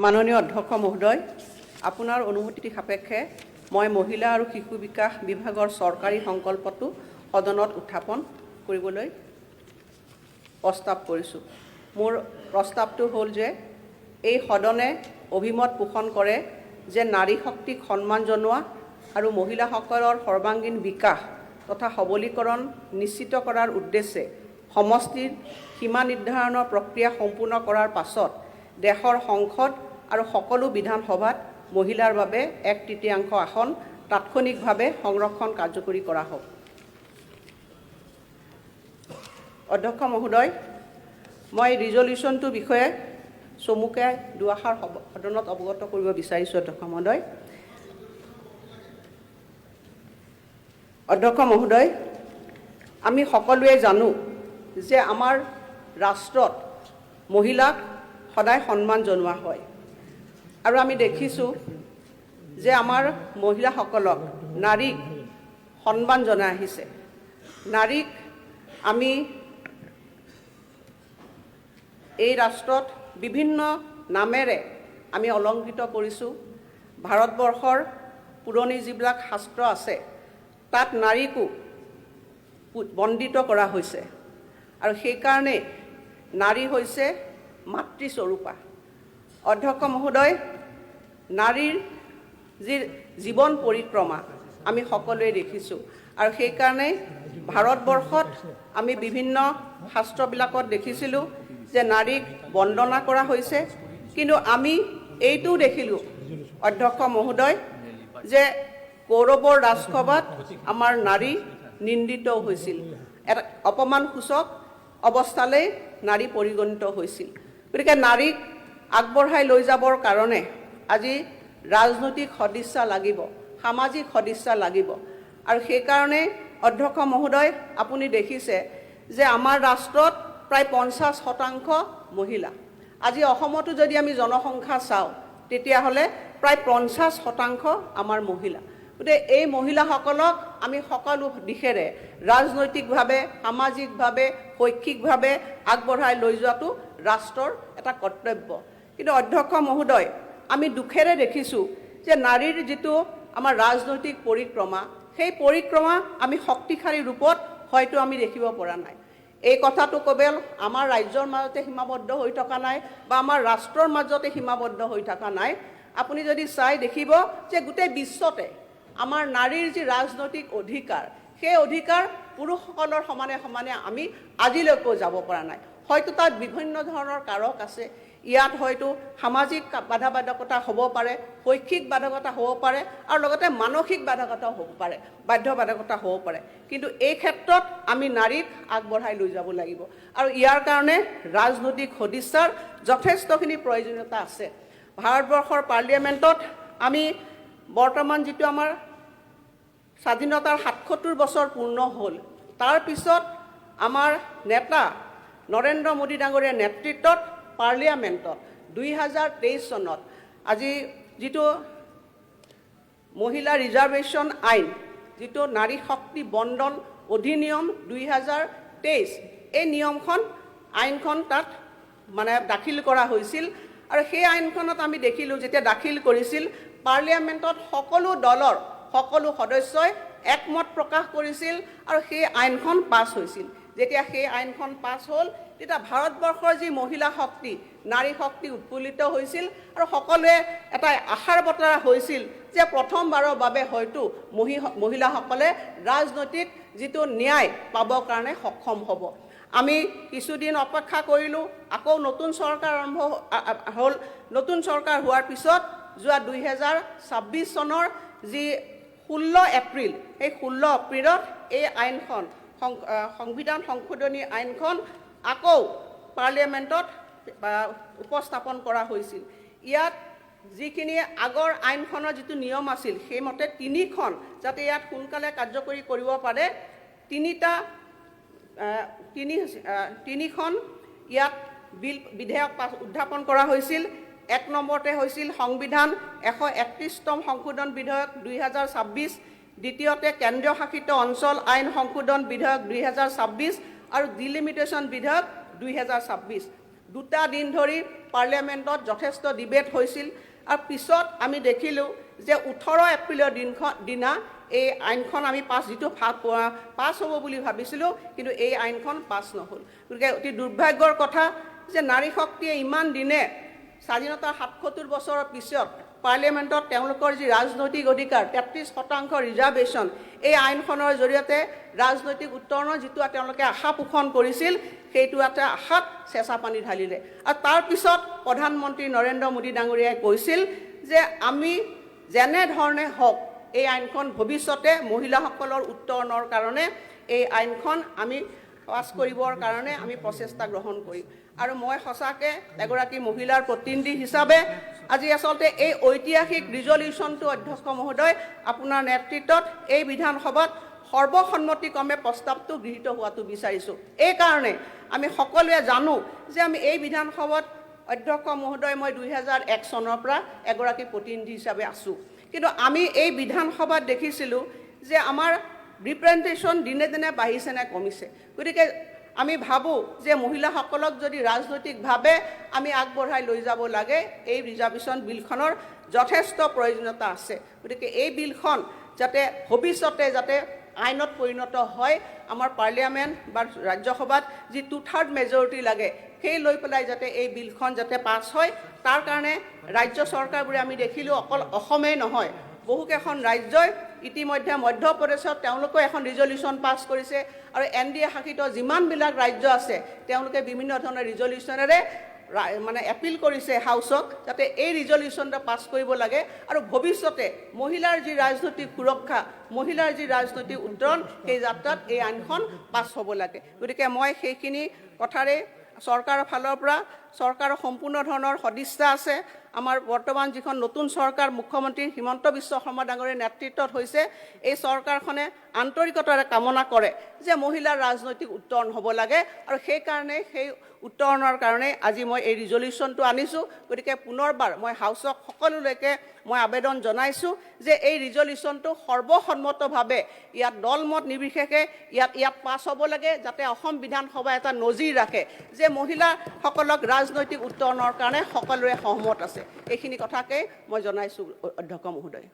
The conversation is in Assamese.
মাননীয় অধ্যক্ষ মহোদয়, আপোনাৰ অনুমতি সাপেক্ষে মই মহিলা আৰু শিশু বিকাশ বিভাগৰ চৰকাৰী সংকল্পটো সদনত উত্থাপন কৰিবলৈ প্ৰস্তাৱ কৰিছোঁ। মোৰ প্ৰস্তাৱটো হ'ল যে এই সদনে অভিমত পোষণ কৰে যে নাৰী শক্তিক সন্মান জনোৱা আৰু মহিলাসকলৰ সৰ্বাংগীন বিকাশ তথা সবলীকৰণ নিশ্চিত কৰাৰ উদ্দেশ্যে সমষ্টিৰ সীমা নিৰ্ধাৰণৰ প্ৰক্ৰিয়া সম্পূৰ্ণ কৰাৰ পাছত দেশৰ সংসদ আৰু সকলো বিধানসভাত মহিলাৰ বাবে 1/3 আসন তাৎক্ষণিকভাৱে সংৰক্ষণ কাৰ্যকৰী কৰা হওক। অধ্যক্ষ মহোদয়, মই ৰিজলিউশ্যনটোৰ বিষয়ে চমুকে দুআষাৰ সদনত অৱগত কৰিব বিচাৰিছোঁ। অধ্যক্ষ মহোদয়, আমি সকলোৱে জানো যে আমাৰ ৰাষ্ট্ৰত মহিলাক সদায় সন্মান জনোৱা হয় আৰু আমি দেখিছোঁ যে আমাৰ মহিলাসকলক নাৰীক সন্মান জনাই আহিছে। নাৰীক আমি এই ৰাষ্ট্ৰত বিভিন্ন নামেৰে আমি অলংকৃত কৰিছোঁ। ভাৰতবৰ্ষৰ পুৰণি যিবিলাক শাস্ত্ৰ আছে তাত নাৰীকো বন্দিত কৰা হৈছে আৰু সেইকাৰণে নাৰী হৈছে মাতৃস্বৰূপা। অধ্যক্ষ মহোদয়, নাৰীৰ যি জীৱন পৰিক্ৰমা আমি সকলোৱে দেখিছোঁ আৰু সেইকাৰণে ভাৰতবৰ্ষত আমি বিভিন্ন শাস্ত্ৰবিলাকত দেখিছিলোঁ যে নাৰীক বন্দনা কৰা হৈছে, কিন্তু আমি এইটোও দেখিলোঁ অধ্যক্ষ মহোদয় যে কৌৰৱৰ ৰাজসভাত আমাৰ নাৰী নিন্দিতও হৈছিল, এটা অপমানসূচক অৱস্থালৈ নাৰী পৰিগণিত হৈছিল। গতিকে নাৰীক আগবঢ়াই লৈ যাবৰ কাৰণে আজি ৰাজনৈতিক সদিচ্ছা লাগিব, সামাজিক সদিচ্ছা লাগিব আৰু সেইকাৰণে অধ্যক্ষ মহোদয় আপুনি দেখিছে যে আমাৰ ৰাষ্ট্ৰত প্ৰায় 50% মহিলা। আজি অসমতো যদি আমি জনসংখ্যা চাওঁ তেতিয়াহ'লে প্ৰায় 50% আমাৰ মহিলা। গতিকে এই মহিলাসকলক আমি সকলো দিশেৰে ৰাজনৈতিকভাৱে, সামাজিকভাৱে, শৈক্ষিকভাৱে আগবঢ়াই লৈ যোৱাটো ৰাষ্ট্ৰৰ এটা কৰ্তব্য। কিন্তু অধ্যক্ষ মহোদয়, আমি দুখেৰে দেখিছোঁ যে নাৰীৰ যিটো আমাৰ ৰাজনৈতিক পৰিক্ৰমা, সেই পৰিক্ৰমা আমি শক্তিশালী ৰূপত হয়তো আমি দেখিব পৰা নাই। এই কথাটো কেৱল আমাৰ ৰাজ্যৰ মাজতে সীমাবদ্ধ হৈ থকা নাই বা আমাৰ ৰাষ্ট্ৰৰ মাজতে সীমাবদ্ধ হৈ থকা নাই। আপুনি যদি চাই দেখিব যে গোটেই বিশ্বতে আমাৰ নাৰীৰ যি ৰাজনৈতিক অধিকাৰ, সেই অধিকাৰ পুৰুষসকলৰ সমানে সমানে আমি আজিলৈকেও যাব পৰা নাই। হয়তো তাত বিভিন্ন ধৰণৰ কাৰক আছে। ইয়াত হয়তো সামাজিক বাধাবাধকতা হ'ব পাৰে, শৈক্ষিক বাধকতা হ'ব পাৰে আৰু লগতে মানসিক বাধকতাও হ'ব পাৰে, বাধ্যবাধকতা হ'ব পাৰে। কিন্তু এই ক্ষেত্ৰত আমি নাৰীক আগবঢ়াই লৈ যাব লাগিব আৰু ইয়াৰ কাৰণে ৰাজনৈতিক সদিচ্ছাৰ যথেষ্টখিনি প্ৰয়োজনীয়তা আছে। ভাৰতবৰ্ষৰ পাৰ্লিয়ামেণ্টত আমি বৰ্তমান যিটো আমাৰ স্বাধীনতাৰ 77 বছৰ পূৰ্ণ হ'ল, তাৰ পিছত আমাৰ নেতা নৰেন্দ্ৰ মোদী ডাঙৰীয়াৰ নেতৃত্বত পাৰ্লিয়ামেণ্টত 2023 চনত আজি যিটো মহিলা ৰিজাৰ্ভেশ্যন আইন, যিটো নাৰী শক্তি বন্দন অধিনিয়ম 2023, এই আইনখন তাত দাখিল কৰা হৈছিল আৰু সেই আইনখনত আমি দেখিলোঁ যেতিয়া দাখিল কৰিছিল পাৰ্লিয়ামেণ্টত সকলো দলৰ সকলো সদস্যই একমত প্ৰকাশ কৰিছিল আৰু সেই আইনখন পাছ হৈছিল। যেতিয়া সেই আইনখন পাছ হ'ল তেতিয়া ভাৰতবৰ্ষৰ যি মহিলা শক্তি, নাৰী শক্তি উৎফুল্লিত হৈছিল আৰু সকলোৱে এটা আশাৰ বতৰা হৈছিল যে প্ৰথমবাৰৰ বাবে হয়তো মহিলাসকলে ৰাজনৈতিক যিটো ন্যায় পাবৰ কাৰণে সক্ষম হ'ব। আমি কিছুদিন অপেক্ষা কৰিলোঁ, আকৌ নতুন চৰকাৰ আৰম্ভ হ'ল। নতুন চৰকাৰ হোৱাৰ পিছত যোৱা 2026 চনৰ যি 16 এপ্ৰিল, সেই 16 এপ্ৰিলত এই আইনখন, সংবিধান সংশোধনী আইনখন আকৌ পাৰ্লিয়ামেণ্টত উপস্থাপন কৰা হৈছিল। ইয়াত যিখিনি আগৰ আইনখনৰ যিটো নিয়ম আছিল, সেইমতে 3খন যাতে ইয়াত সোনকালে কাৰ্যকৰী কৰিব পাৰে, 3খন ইয়াত বিধেয়ক উত্থাপন কৰা হৈছিল। 1 নম্বৰতে হৈছিল সংবিধান 131তম সংশোধন বিধেয়ক 2026, দ্বিতীয়তে কেন্দ্ৰীয় শাসিত অঞ্চল আইন সংশোধন বিধেয়ক 2026 আৰু ডিলিমিটেশ্যন বিধেয়ক 2026। দুটা দিন ধৰি পাৰ্লিয়ামেণ্টত যথেষ্ট ডিবেট হৈছিল আৰু পিছত আমি দেখিলোঁ যে 18 এপ্ৰিলৰ দিনা এই আইনখন আমি যিটো পাছ হ'ব বুলি ভাবিছিলোঁ, কিন্তু এই আইনখন পাছ নহ'ল। গতিকে অতি দুৰ্ভাগ্যৰ কথা যে নাৰী শক্তিয়ে ইমান দিনে স্বাধীনতাৰ 77 বছৰৰ পিছত পাৰ্লিয়ামেণ্টত তেওঁলোকৰ যি ৰাজনৈতিক অধিকাৰ 33% ৰিজাৰ্ভেশ্যন, এই আইনখনৰ জৰিয়তে ৰাজনৈতিক উত্তৰণৰ যিটো তেওঁলোকে আশা পোষণ কৰিছিল, সেইটো এটা আশাত চেঁচা পানী ঢালিলে। আৰু তাৰপিছত প্ৰধানমন্ত্ৰী নৰেন্দ্ৰ মোদী ডাঙৰীয়াই কৈছিল যে আমি যেনেধৰণে হওক এই আইনখন ভৱিষ্যতে মহিলাসকলৰ উত্তৰণৰ কাৰণে এই আইনখন আমি পাছ কৰিবৰ কাৰণে আমি প্ৰচেষ্টা গ্ৰহণ কৰিম। আৰু মই সঁচাকৈ এগৰাকী মহিলাৰ প্ৰতিনিধি হিচাপে আজি আচলতে এই ঐতিহাসিক ৰিজলিউশ্যনটো অধ্যক্ষ মহোদয় আপোনাৰ নেতৃত্বত এই বিধানসভাত সৰ্বসন্মতিক্ৰমে প্ৰস্তাৱটো গৃহীত হোৱাটো বিচাৰিছোঁ। এইকাৰণে আমি সকলোৱে জানো যে আমি এই বিধানসভাত অধ্যক্ষ মহোদয় মই 2001 চনৰ পৰা এগৰাকী প্ৰতিনিধি হিচাপে আছোঁ, কিন্তু আমি এই বিধানসভাত দেখিছিলোঁ যে আমাৰ ৰিপ্ৰেজেণ্টেশ্যন দিনে দিনে বাঢ়িছে নে কমিছে। গতিকে আমি ভাবোঁ যে মহিলাসকলক যদি ৰাজনৈতিকভাৱে আমি আগবঢ়াই লৈ যাব লাগে, এই ৰিজাৰ্ভেশ্যন বিলখনৰ যথেষ্ট প্ৰয়োজনীয়তা আছে। গতিকে এই বিলখন যাতে ভৱিষ্যতে যাতে আইনত পৰিণত হয়, আমাৰ পাৰ্লিয়ামেণ্ট বা ৰাজ্যসভাত যি 2/3 মেজৰিটি লাগে, সেই লৈ পেলাই যাতে এই বিলখন যাতে পাছ হয়, তাৰ কাৰণে ৰাজ্য চৰকাৰবোৰে আমি দেখিলোঁ অকল অসমেই নহয়, বহুকেইখন ৰাজ্যই ইতিমধ্যে মধ্যপ্ৰদেশত তেওঁলোকেও এখন ৰিজলিউশ্যন পাছ কৰিছে আৰু NDA শাসিত যিমানবিলাক ৰাজ্য আছে তেওঁলোকে বিভিন্ন ধৰণৰ ৰিজলিউশ্যনেৰে মানে এপিল কৰিছে হাউচক যাতে এই ৰিজলিউশ্যনটো পাছ কৰিব লাগে আৰু ভৱিষ্যতে মহিলাৰ যি ৰাজনৈতিক সুৰক্ষা, মহিলাৰ যি ৰাজনৈতিক উত্তৰণ, সেই যাত্ৰাত এই আইনখন পাছ হ'ব লাগে। গতিকে মই সেইখিনি কথাৰে চৰকাৰৰ ফালৰ পৰা চৰকাৰৰ সম্পূৰ্ণ ধৰণৰ সদিচ্ছা আছে। আমাৰ বৰ্তমান যিখন নতুন চৰকাৰ মুখ্যমন্ত্ৰী হিমন্ত বিশ্ব শৰ্মা ডাঙৰীয়াৰ নেতৃত্বত হৈছে, এই চৰকাৰখনে আন্তৰিকতাৰে কামনা কৰে যে মহিলাৰ ৰাজনৈতিক উত্তৰণ হ'ব লাগে আৰু সেইকাৰণে সেই উত্তৰণৰ কাৰণে আজি মই এই ৰিজলিউশ্যনটো আনিছোঁ। গতিকে পুনৰবাৰ মই হাউচক সকলোলৈকে মই আবেদন জনাইছোঁ যে এই ৰিজলিউশ্যনটো সৰ্বসন্মতভাৱে ইয়াত দলমত নিৰ্বিশেষে ইয়াত পাছ হ'ব লাগে, যাতে অসম বিধানসভা এটা নজিৰ ৰাখে যে মহিলাসকলক ৰাজনৈতিক উত্তৰণৰ কাৰণে সকলোৰে সহমত আছে। এইখিনি কথাকে মই জনাইছোঁ অধ্যক্ষ মহোদয়।